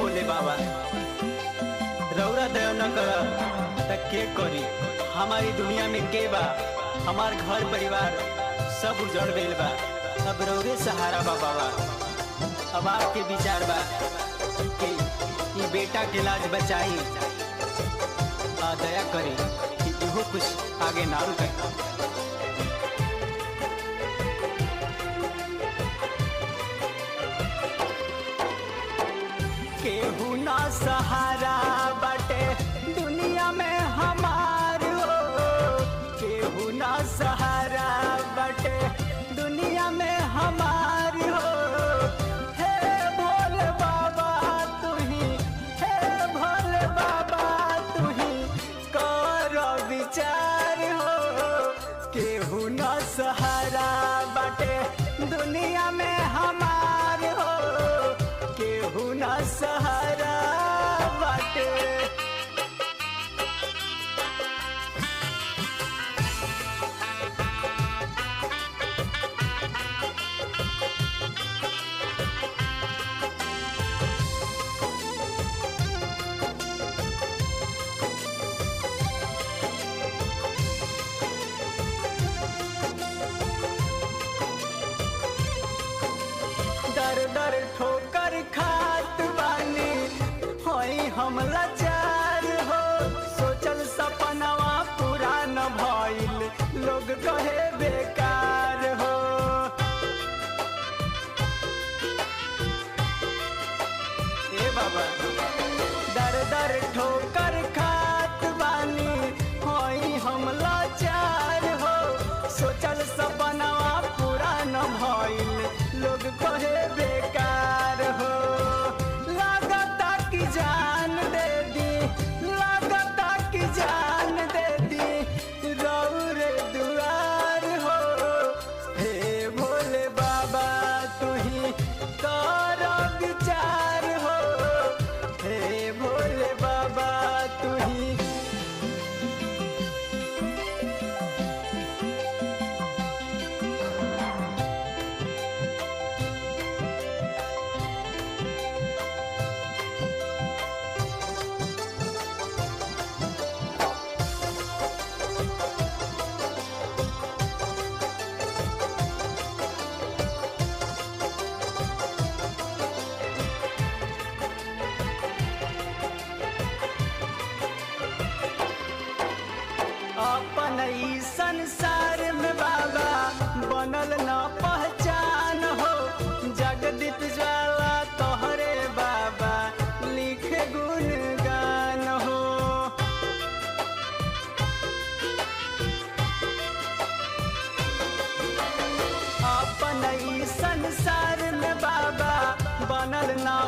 भोले बाबा रौरा दया न कर त के करी। हमारी दुनिया में के बा, हमार घर परिवार सब उजड़ गइल बा। अब रौरे सहारा बा बाबा। अब आपके विचार बा कि ये बेटा के लाज बचाई, दया करी कि इहो कुछ आगे ना रुके। केहू ना सहारा बाटे दुनिया में हमार हो, केहू ना सहारा बाटे दुनिया में हमार हो। हे भोले बाबा तू ही, हे भोले बाबा तू ही कर विचार हो। केहू ना सहारा बाटे दुनिया में हमार हो, केहू ना सहारा बाटे। दर दर ठोकर खात बानी होई हम लाचार हो। सोचल सपनवा पूरा न भइल लोग कहे बेकार हो। ए बाबा दर दर ठोकर खात बानी होई हम लाचार हो। सोचल सपनवा पूरा न भइल लोग कहे बेकार हो। लागता कि जान दे दी, लागता कि जान दे दी रौरे दुआर हो। हे भोले बाबा तू ही कर विचार हो। हे भोले बाबा तू ही। अपन ई संसार में बाबा बनल न पहचान हो। जगदीप ज्वाला तोहरे बाबा लिखे गुणगान हो। अपन ई संसार में बाबा बनल न